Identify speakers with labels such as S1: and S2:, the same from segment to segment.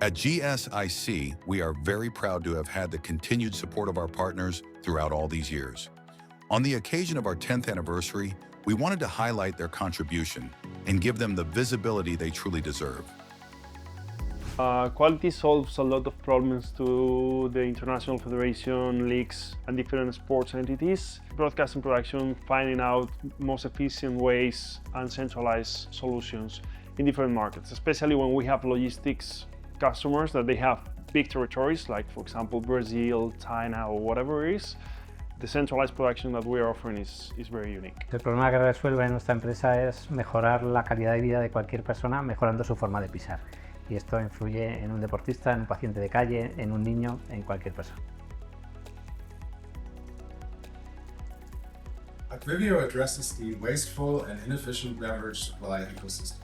S1: At GSIC, we are very proud to have had the continued support of our partners throughout all these years. On the occasion of our 10th anniversary, we wanted to highlight their contribution and give them the visibility they truly deserve.
S2: Quality solves a lot of problems to the international federation, leagues, and different sports entities. Broadcast and production finding out most efficient ways and centralized solutions in different markets, especially when we have logistics customers that they have big territories, like for example Brazil, China, or whatever it is. The centralized production that we are offering is very unique.
S3: El problema que resuelve nuestra empresa es mejorar la calidad de vida de cualquier persona mejorando su forma de pisar. Y esto influye en un deportista, en un paciente de calle, en un niño, en cualquier persona.
S4: Acquivio addresses the wasteful and inefficient beverage supply ecosystem,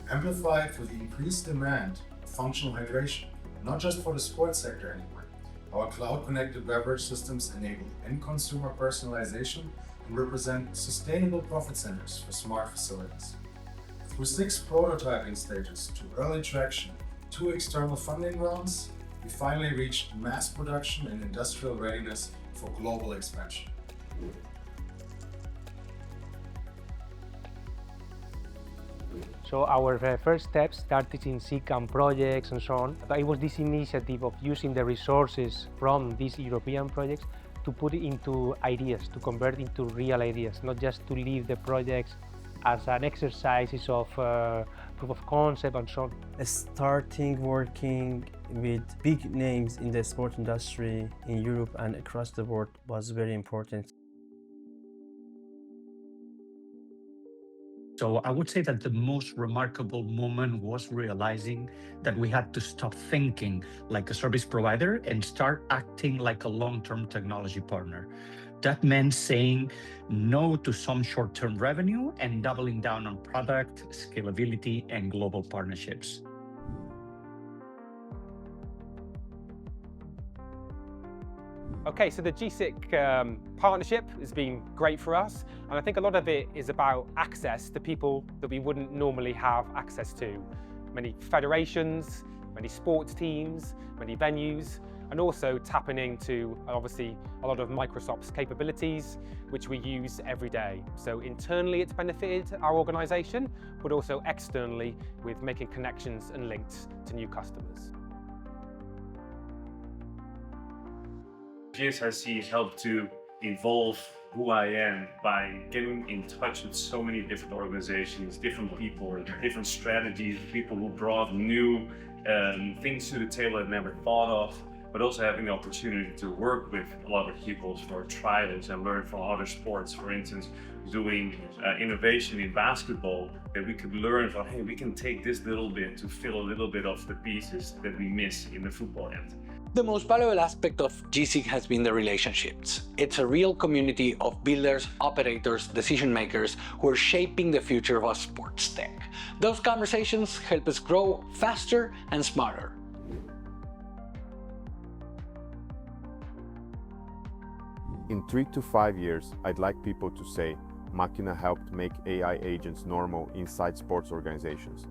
S4: amplified for the increased demand of functional hydration, not just for the sports sector anymore. Our cloud-connected beverage systems enable end-consumer personalization and represent sustainable profit centers for smart facilities. Through 6 prototyping stages to early traction, 2 external funding rounds, we finally reached mass production and industrial readiness for global expansion.
S5: So our first steps started in SICAM projects and so on. But it was this initiative of using the resources from these European projects to put it into ideas, to convert into real ideas, not just to leave the projects as an exercises of proof of concept and so on.
S6: Starting working with big names in the sport industry in Europe and across the world was very important.
S7: So I would say that the most remarkable moment was realizing that we had to stop thinking like a service provider and start acting like a long-term technology partner. That meant saying no to some short-term revenue and doubling down on product, scalability, and global partnerships.
S8: Okay, so the GSIC partnership has been great for us, and I think a lot of it is about access to people that we wouldn't normally have access to. Many federations, many sports teams, many venues, and also tapping into, obviously, a lot of Microsoft's capabilities, which we use every day. So internally it's benefited our organization, but also externally with making connections and links to new customers.
S9: GSIC helped to evolve who I am by getting in touch with so many different organizations, different people, different strategies, people who brought new things to the table I'd never thought of, but also having the opportunity to work with a lot of people for trials and learn from other sports. For instance, doing innovation in basketball, that we could learn from, hey, we can take this little bit to fill a little bit of the pieces that we miss in the football end.
S10: The most valuable aspect of GSIC has been the relationships. It's a real community of builders, operators, decision makers who are shaping the future of sports tech. Those conversations help us grow faster and smarter.
S11: In 3 to 5 years, I'd like people to say Machina helped make AI agents normal inside sports organizations.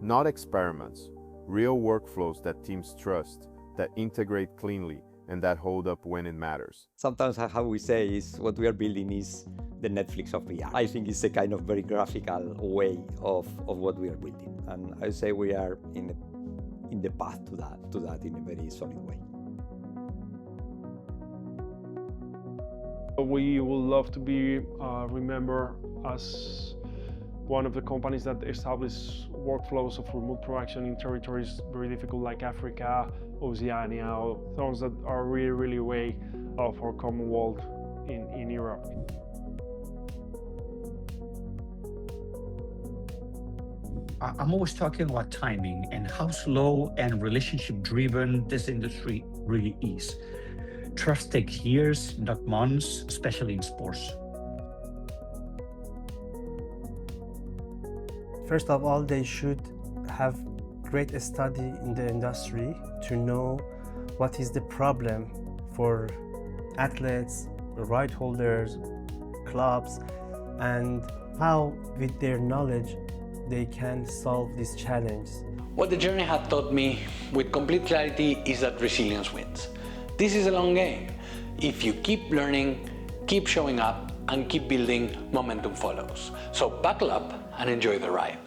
S11: Not experiments, real workflows that teams trust, that integrate cleanly, and that hold up when it matters.
S12: Sometimes how we say is what we are building is the Netflix of AI. I think it's a kind of very graphical way of what we are building. And I say we are in the path to that in a very solid way.
S2: We would love to be remembered as one of the companies that establish workflows of remote production in territories very difficult like Africa, Oceania, or those that are really way of our common world in Europe.
S7: I'm always talking about timing and how slow and relationship-driven this industry really is. Trust takes years, not months, especially in sports.
S6: First of all, they should have great study in the industry to know what is the problem for athletes, right holders, clubs, and how with their knowledge they can solve these challenges.
S10: What the journey had taught me with complete clarity is that resilience wins. This is a long game. If you keep learning, keep showing up, and keep building, momentum follows. So buckle up and enjoy the ride.